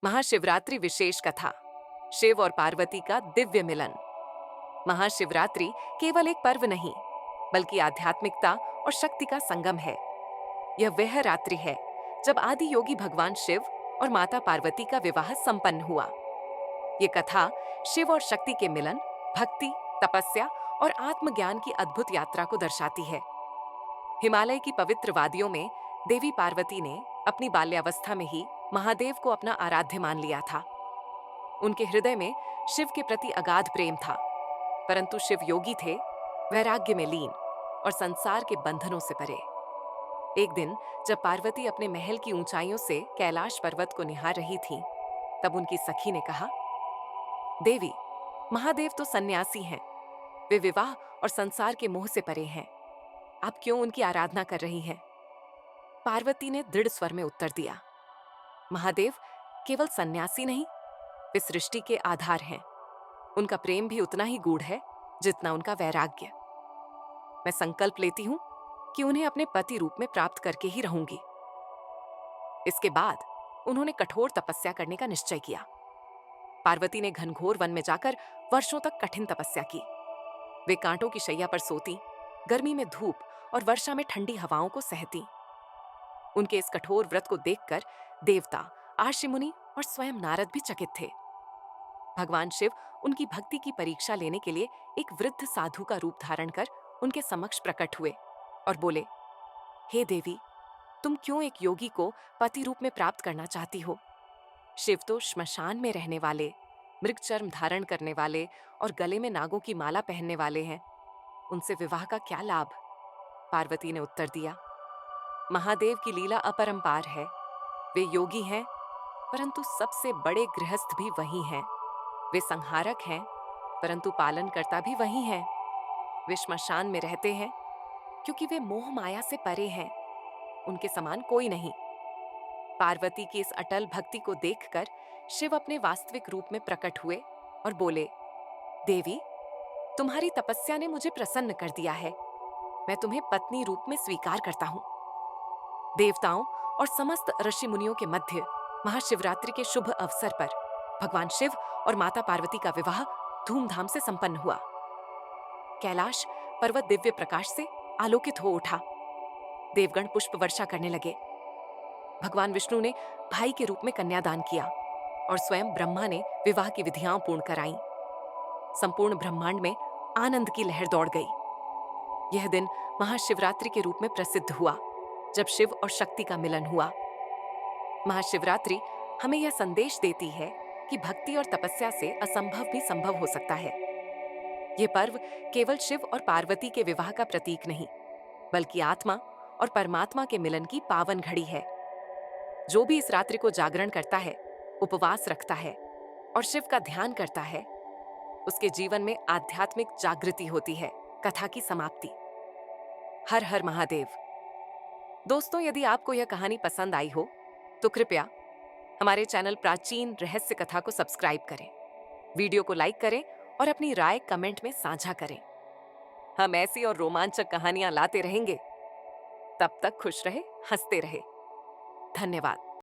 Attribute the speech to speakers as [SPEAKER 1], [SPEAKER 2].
[SPEAKER 1] महाशिवरात्रि विशेष कथा। शिव और पार्वती का दिव्य मिलन। महाशिवरात्रि केवल एक पर्व नहीं, बल्कि आध्यात्मिकता और शक्ति का संगम है। यह वह रात्रि है जब आदि योगी भगवान शिव और माता पार्वती का विवाह संपन्न हुआ। ये कथा शिव और शक्ति के मिलन, भक्ति, तपस्या और आत्मज्ञान की अद्भुत यात्रा को दर्शाती है। हिमालय की पवित्र वादियों में देवी पार्वती ने अपनी बाल्यावस्था में ही महादेव को अपना आराध्य मान लिया था। उनके हृदय में शिव के प्रति अगाध प्रेम था, परंतु शिव योगी थे, वैराग्य में लीन और संसार के बंधनों से परे। एक दिन जब पार्वती अपने महल की ऊंचाइयों से कैलाश पर्वत को निहार रही थीं, तब उनकी सखी ने कहा, देवी, महादेव तो सन्यासी हैं। वे विवाह और संसार के मोह से परे हैं। आप क्यों उनकी आराधना कर रही हैं? पार्वती ने दृढ़ स्वर में उत्तर दिया, महादेव केवल सन्यासी नहीं, वे सृष्टि के आधार हैं। उनका प्रेम भी उतना ही गूढ़ है जितना उनका वैराग्य। मैं संकल्प लेती हूं कि उन्हें अपने पति रूप में प्राप्त करके ही रहूंगी। इसके बाद उन्होंने कठोर तपस्या करने का निश्चय किया। पार्वती ने घनघोर वन में जाकर वर्षों तक कठिन तपस्या की। वे कांटों की शैया पर सोती, गर्मी में धूप और वर्षा में ठंडी हवाओं को सहती। उनके इस कठोर व्रत को देखकर देवता, आर्षि मुनि और स्वयं नारद भी चकित थे। भगवान शिव उनकी भक्ति की परीक्षा लेने के लिए एक वृद्ध साधु का रूप धारण कर उनके समक्ष प्रकट हुए और बोले, हे देवी, तुम क्यों एक योगी को पति रूप में प्राप्त करना चाहती हो? शिव तो श्मशान में रहने वाले, मृग चर्म धारण करने वाले और गले में नागों की माला पहनने वाले हैं। उनसे विवाह का क्या लाभ? पार्वती ने उत्तर दिया, महादेव की लीला अपरंपार है। वे योगी हैं, परंतु सबसे बड़े गृहस्थ भी वही हैं। वे संहारक हैं, परंतु पालनकर्ता भी वही हैं। वे श्मशान में रहते हैं क्योंकि वे मोह माया से परे हैं। उनके समान कोई नहीं। पार्वती की इस अटल भक्ति को देखकर शिव अपने वास्तविक रूप में प्रकट हुए और बोले, देवी, तुम्हारी तपस्या ने मुझे प्रसन्न कर दिया है। मैं तुम्हें पत्नी रूप में स्वीकार करता हूं। देवताओं और समस्त ऋषि मुनियों के मध्य महाशिवरात्रि के शुभ अवसर पर भगवान शिव और माता पार्वती का विवाह धूमधाम से संपन्न हुआ। कैलाश पर्वत दिव्य प्रकाश से आलोकित हो उठा। देवगण पुष्प वर्षा करने लगे। भगवान विष्णु ने भाई के रूप में कन्यादान किया और स्वयं ब्रह्मा ने विवाह की विधियां पूर्ण कराईं। संपूर्ण ब्रह्मांड में आनंद की लहर दौड़ गई। यह दिन महाशिवरात्रि के रूप में प्रसिद्ध हुआ, जब शिव और शक्ति का मिलन हुआ। महाशिवरात्रि हमें यह संदेश देती है कि भक्ति और तपस्या से असंभव भी संभव हो सकता है। यह पर्व केवल शिव और पार्वती के विवाह का प्रतीक नहीं, बल्कि आत्मा और परमात्मा के मिलन की पावन घड़ी है। जो भी इस रात्रि को जागरण करता है, उपवास रखता है और शिव का ध्यान करता है, उसके जीवन में आध्यात्मिक जागृति होती है। कथा की समाप्ति। हर हर महादेव। दोस्तों, यदि आपको यह कहानी पसंद आई हो तो कृपया हमारे चैनल प्राचीन रहस्य कथा को सब्सक्राइब करें, वीडियो को लाइक करें और अपनी राय कमेंट में साझा करें। हम ऐसी और रोमांचक कहानियां लाते रहेंगे। तब तक खुश रहे, हंसते रहे। धन्यवाद।